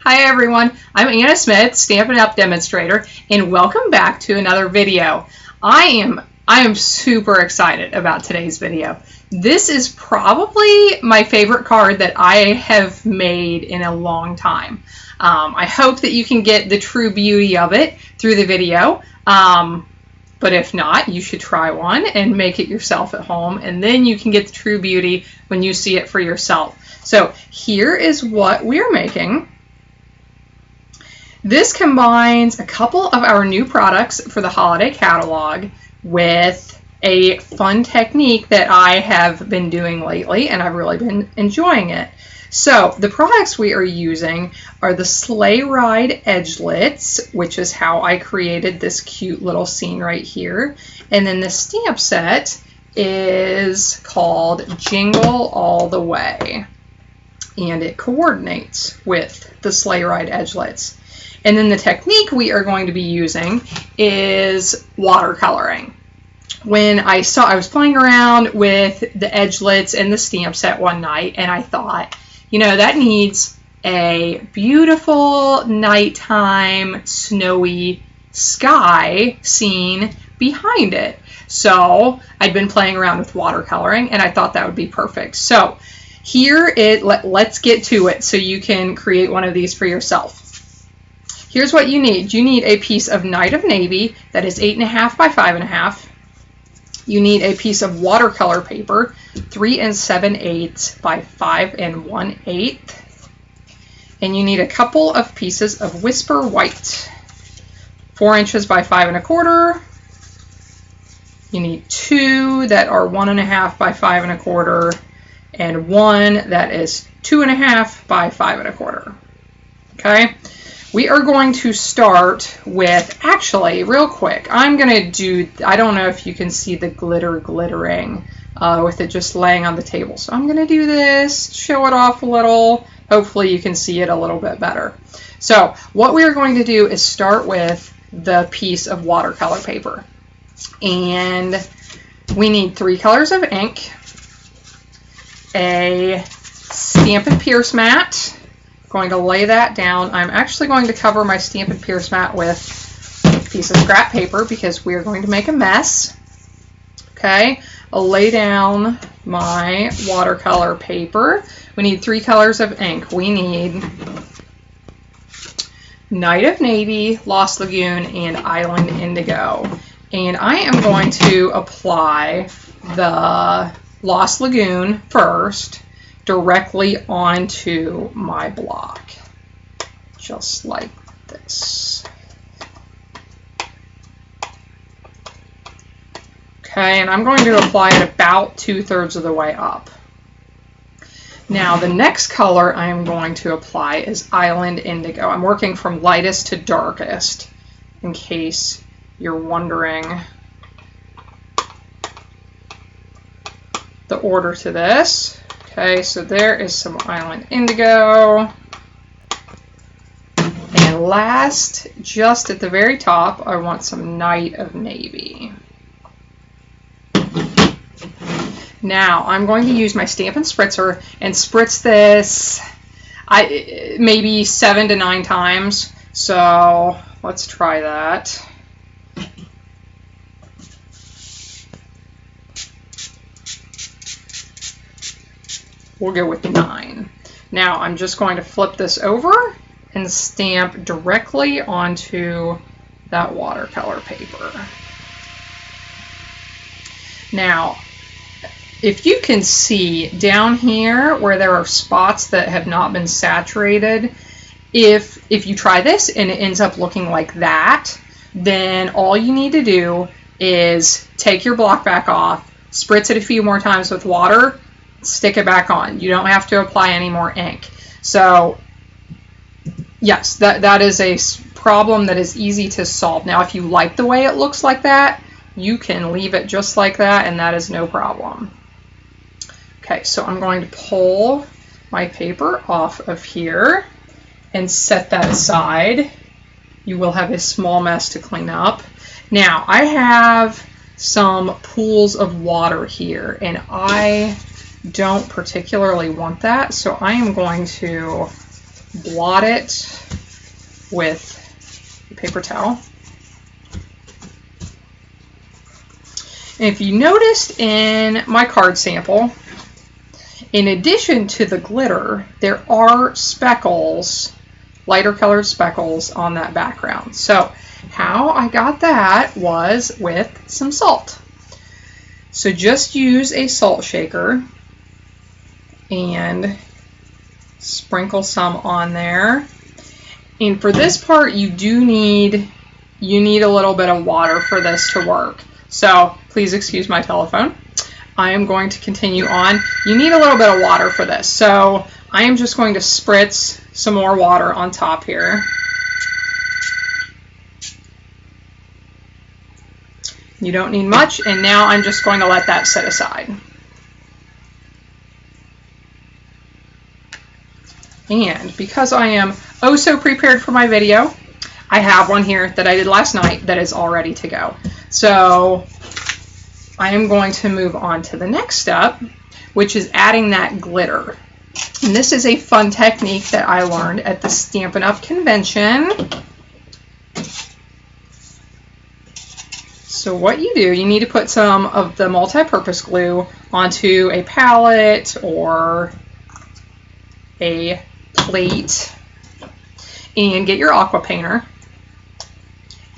Hi everyone, I'm Anna Smith, Stampin' Up! Demonstrator, and welcome back to another video. I am super excited about today's video. This is probably my favorite card that I have made in a long time. I hope that you can get the true beauty of it through the video. But if not, you should try one and make it yourself at home, and then you can get the true beauty when you see it for yourself. So here is what we're making. This combines a couple of our new products for the holiday catalog with a fun technique that I have been doing lately, and I've really been enjoying it. So the products we are using are the Sleigh Ride Edgelits, which is how I created this cute little scene right here. And then the stamp set is called Jingle All the Way, and it coordinates with the Sleigh Ride Edgelits. And then the technique we are going to be using is watercoloring. When I was playing around with the edgelets and the stamp set one night, and I thought, you know, that needs a beautiful nighttime snowy sky scene behind it. So I'd been playing around with watercoloring, and I thought that would be perfect. So here let's get to it so you can create one of these for yourself. Here's what you need. You need a piece of Night of Navy that is 8.5 by 5.5. You need a piece of watercolor paper, 3 7/8 by 5 1/8. And you need a couple of pieces of Whisper White, 4 inches by 5 1/4. You need 2 that are 1.5 by 5 1/4, and 1 that is 2.5 by 5 1/4. Okay. We are going to start with, actually, real quick, I'm going to do, I don't know if you can see the glitter glittering with it just laying on the table. So I'm going to do this, show it off a little. Hopefully you can see it a little bit better. So what we're going to do is start with the piece of watercolor paper. And we need 3 colors of ink, a Stampin' Pierce mat. Going to lay that down. I'm actually going to cover my Stampin' Pierce mat with a piece of scrap paper because we're going to make a mess. Okay, I'll lay down my watercolor paper. We need 3 colors of ink. We need Night of Navy, Lost Lagoon, and Island Indigo. And I am going to apply the Lost Lagoon first, directly onto my block, just like this. Okay, and I'm going to apply it about 2/3 of the way up. Now the next color I am going to apply is Island Indigo. I'm working from lightest to darkest, in case you're wondering the order to this. Okay, so there is some Island Indigo. And last, just at the very top, I want some Night of Navy. Now, I'm going to use my Stampin' Spritzer and spritz this maybe 7 to 9 times. So let's try that. We'll go with 9. Now I'm just going to flip this over and stamp directly onto that watercolor paper. Now, if you can see down here where there are spots that have not been saturated, if you try this and it ends up looking like that, then all you need to do is take your block back off, spritz it a few more times with water, stick it back on. You don't have to apply any more ink. So yes, that is a problem that is easy to solve. Now if you like the way it looks like that, you can leave it just like that, and that is no problem. Okay, so I'm going to pull my paper off of here and set that aside. You will have a small mess to clean up. Now I have some pools of water here, and I don't particularly want that, so I am going to blot it with a paper towel. And if you noticed in my card sample, in addition to the glitter, there are speckles, lighter colored speckles on that background. So how I got that was with some salt. So just use a salt shaker and sprinkle some on there. And for this part, you need a little bit of water for this to work. So please excuse my telephone. I am going to continue on. You need a little bit of water for this. So I am just going to spritz some more water on top here. You don't need much, and now I'm just going to let that sit aside. And because I am oh so prepared for my video, I have one here that I did last night that is all ready to go. So I am going to move on to the next step, which is adding that glitter. And this is a fun technique that I learned at the Stampin' Up! Convention. So what you do, you need to put some of the multi-purpose glue onto a pallet or a plate, and get your aqua painter,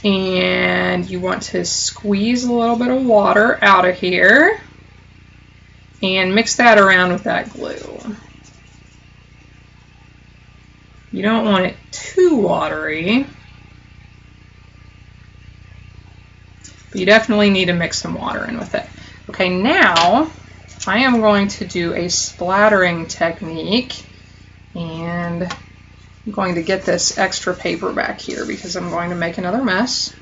and you want to squeeze a little bit of water out of here and mix that around with that glue. You don't want it too watery, but you definitely need to mix some water in with it. Okay, now I am going to do a splattering technique, and I'm going to get this extra paper back here because I'm going to make another mess.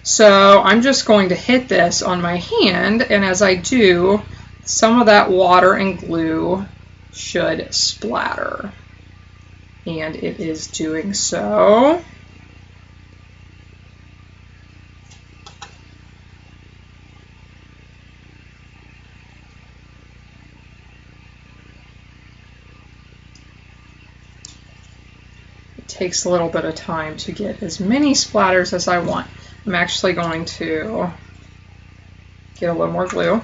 So I'm just going to hit this on my hand, and as I do, some of that water and glue should splatter. And it is doing so. It takes a little bit of time to get as many splatters as I want. I'm actually going to get a little more glue.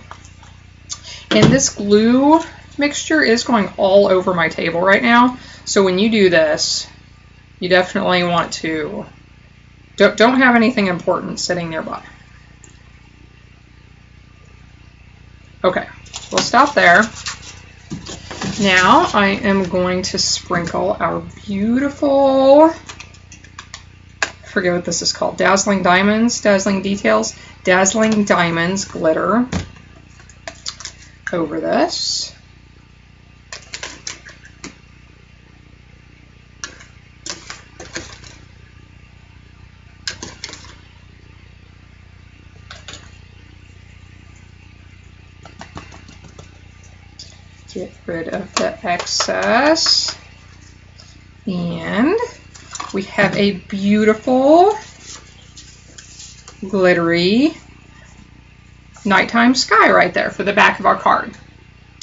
And this glue mixture is going all over my table right now. So when you do this, you definitely want to, don't have anything important sitting nearby. Okay, we'll stop there. Now I am going to sprinkle our beautiful, I forget what this is called, Dazzling Diamonds, Dazzling Details, Dazzling Diamonds glitter over this. Get rid of the excess. And we have a beautiful glittery nighttime sky right there for the back of our card.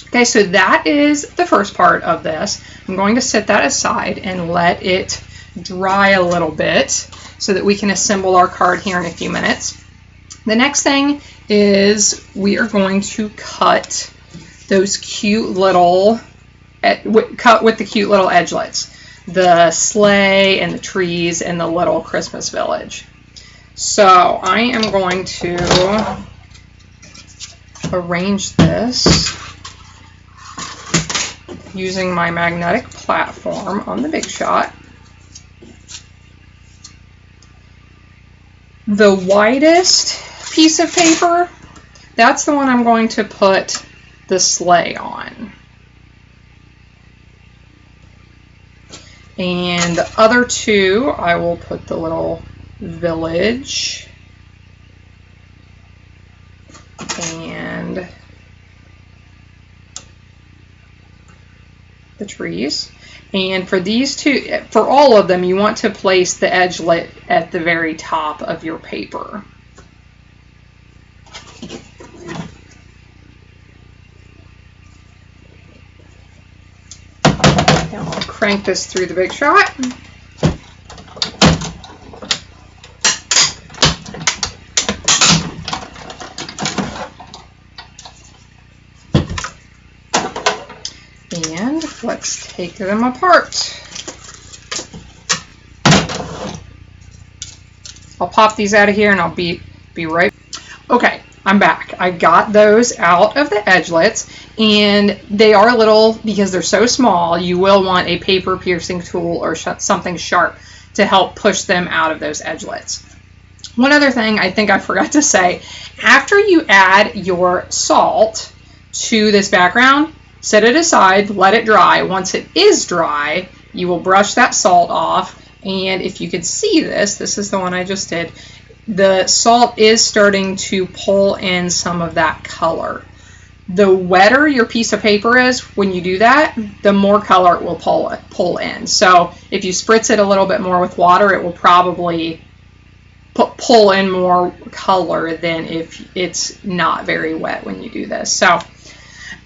Okay, so that is the first part of this. I'm going to set that aside and let it dry a little bit so that we can assemble our card here in a few minutes. The next thing is we are going to cut those cute little, cut with the cute little edgelets, the sleigh and the trees and the little Christmas village. So I am going to arrange this using my magnetic platform on the Big Shot. The widest piece of paper, that's the one I'm going to put the sleigh on. And the other two, I will put the little village and the trees. And for these two, for all of them, you want to place the edgelet at the very top of your paper. Now I'll crank this through the Big Shot. And let's take them apart. I'll pop these out of here and I'll be right. Okay, I'm back. I got those out of the edgelets, and they are little, because they're so small, you will want a paper piercing tool or something sharp to help push them out of those edgelets. One other thing I think I forgot to say, after you add your salt to this background, set it aside, let it dry. Once it is dry, you will brush that salt off, and if you could see this is the one I just did, the salt is starting to pull in some of that color. The wetter your piece of paper is when you do that, the more color it will pull in. So if you spritz it a little bit more with water, it will probably pull in more color than if it's not very wet when you do this. So,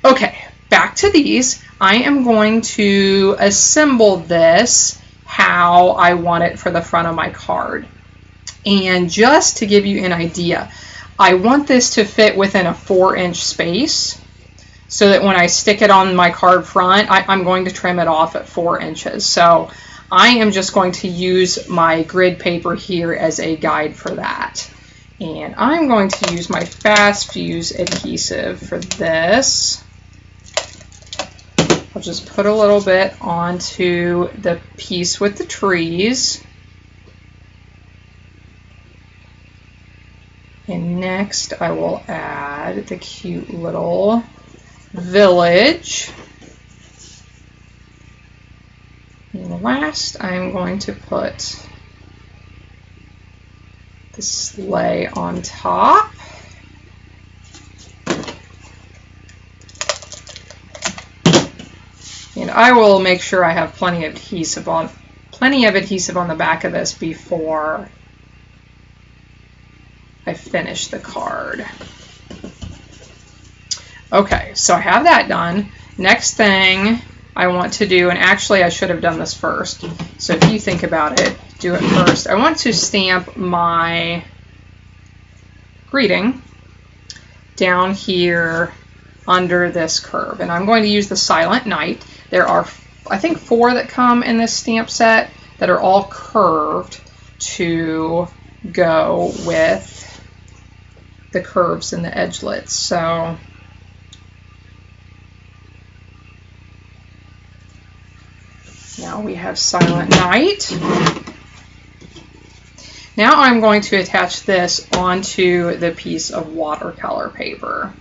okay, back to these. I am going to assemble this how I want it for the front of my card. And just to give you an idea, I want this to fit within a 4-inch space, so that when I stick it on my card front, I'm going to trim it off at 4 inches. So I am just going to use my grid paper here as a guide for that. And I'm going to use my fast fuse adhesive for this. I'll just put a little bit onto the piece with the trees. And next I will add the cute little village. And last I'm going to put the sleigh on top. And I will make sure I have plenty of adhesive on the back of this before I finish the card. Okay, so I have that done. Next thing I want to do, and actually I should have done this first, so if you think about it, do it first. I want to stamp my greeting down here under this curve, and I'm going to use the Silent Night. There are, I think, 4 that come in this stamp set that are all curved to go with the curves and the edgelets. So now we have Silent Night. Now I'm going to attach this onto the piece of watercolor paper.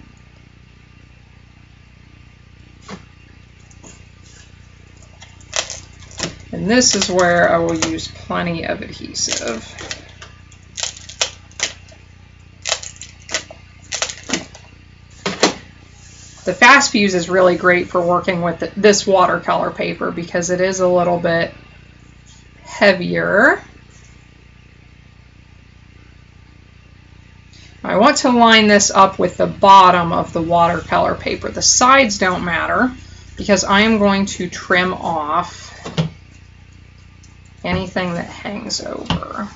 And this is where I will use plenty of adhesive. The fast fuse is really great for working with this watercolor paper because it is a little bit heavier. I want to line this up with the bottom of the watercolor paper. The sides don't matter because I am going to trim off anything that hangs over.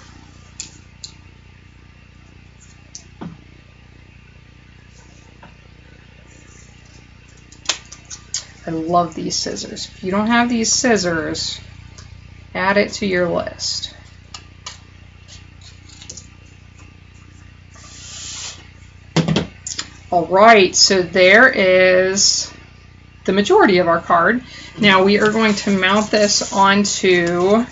I love these scissors. If you don't have these scissors, add it to your list. All right, so there is the majority of our card. Now we are going to mount this onto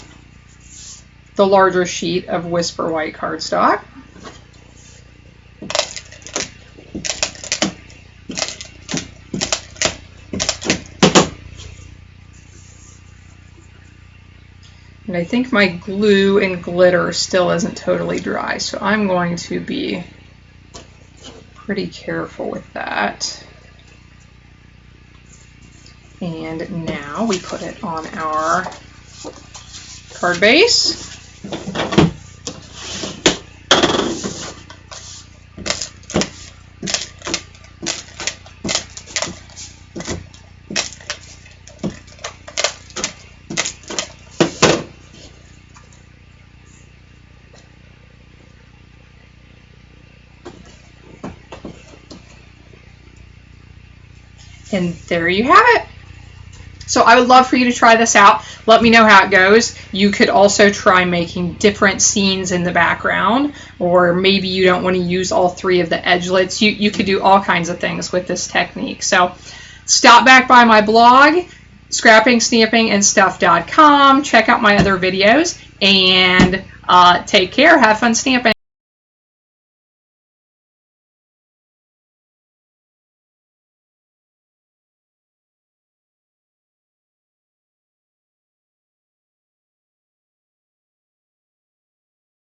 the larger sheet of Whisper White cardstock. And I think my glue and glitter still isn't totally dry, so I'm going to be pretty careful with that. And now we put it on our card base. And there you have it. So I would love for you to try this out. Let me know how it goes. You could also try making different scenes in the background, or maybe you don't want to use all 3 of the edgelets. You could do all kinds of things with this technique. So stop back by my blog, scrappingstampingandstuff.com. Check out my other videos, and take care. Have fun stamping.